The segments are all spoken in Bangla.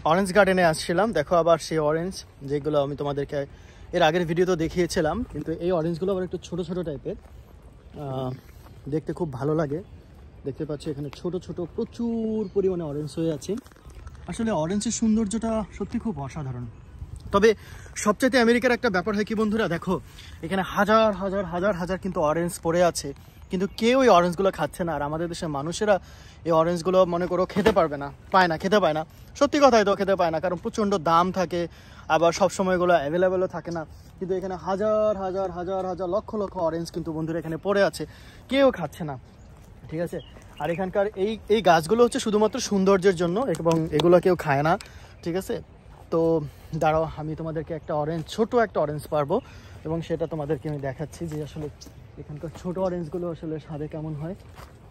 অরেঞ্জ গার্ডেনে আসছিলাম। দেখো আবার সেই অরেঞ্জ যেগুলো আমি তোমাদেরকে এর আগের ভিডিওতে দেখিয়েছিলাম, কিন্তু এই অরেঞ্জগুলো আবার একটু ছোট ছোট টাইপের, দেখতে খুব ভালো লাগে। দেখতে পাচ্ছি এখানে ছোট ছোট প্রচুর পরিমাণে অরেঞ্জ হয়ে আছে। আসলে অরেঞ্জের সৌন্দর্যটা সত্যি খুব অসাধারণ। তবে সবচাইতে আমেরিকার একটা ব্যাপার হয় কি বন্ধুরা, দেখো এখানে হাজার হাজার হাজার হাজার কিন্তু অরেঞ্জ পড়ে আছে, কিন্তু কেউ এই অরেঞ্জগুলো খাচ্ছে না। আর আমাদের দেশের মানুষেরা এই অরেঞ্জগুলো মনে করো খেতে পারবে না, খেতে পায় না। সত্যি কথাই তো খেতে পায় না, কারণ প্রচণ্ড দাম থাকে, আবার সব সময় এগুলো অ্যাভেলেবেলও থাকে না। কিন্তু এখানে হাজার হাজার হাজার হাজার লক্ষ লক্ষ অরেঞ্জ কিন্তু বন্ধুরা এখানে পড়ে আছে, কেউ খাচ্ছে না, ঠিক আছে। আর এখানকার এই গাছগুলো হচ্ছে শুধুমাত্র সৌন্দর্যের জন্য, এবং এগুলো কেউ খায় না, ঠিক আছে। তো দাঁড়াও, আমি তোমাদেরকে ছোট একটা অরেঞ্জ পারবো, এবং সেটা তোমাদেরকে আমি দেখাচ্ছি যে আসলে এখানকার ছোট অরেঞ্জগুলো আসলে স্বাদে কেমন হয়,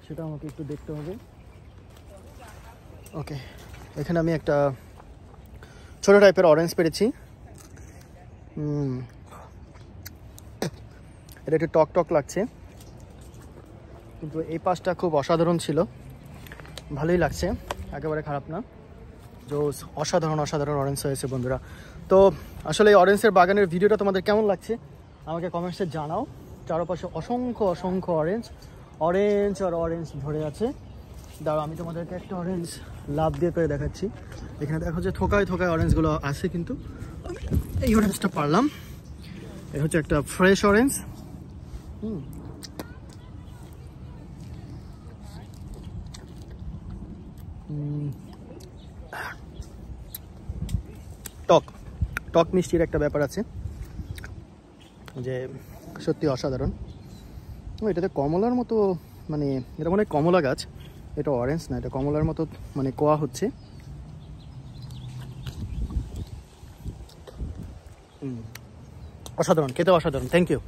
সেটা আমাকে একটু দেখতে হবে। ওকে, এখানে আমি একটা ছোট টাইপের অরেঞ্জ পেরেছি। এটা একটু টক টক লাগছে, কিন্তু এই পাশটা খুব অসাধারণ ছিল, ভালোই লাগছে, একেবারে খারাপ না। জোস, অসাধারণ অসাধারণ অরেঞ্জ হয়েছে বন্ধুরা। তো আসলে এই অরেঞ্জের বাগানের ভিডিওটা তোমাদের কেমন লাগছে আমাকে কমেন্টসে জানাও। চারপাশে অসংখ্য অসংখ্য অরেঞ্জ আর অরেঞ্জ ধরে আছে। দাঁড়াও, আমি তোমাদেরকে একটা অরেঞ্জ লাভ দিয়ে করে দেখাচ্ছি। এখানে দেখো যে থোকায় থোকায় অরেঞ্জগুলো আছে, কিন্তু এই অরেঞ্জটা পারলাম। এটা হচ্ছে একটা ফ্রেশ অরেঞ্জ। টক টক মিষ্টির একটা ব্যাপার আছে যে সত্যি অসাধারণ। এটাতে কমলার মতো, মানে এটা মনে হয় কমলা গাছ, এটা অরেঞ্জ না, এটা কমলার মতো মানে কোয়া হচ্ছে। অসাধারণ, খেতে অসাধারণ। Thank you.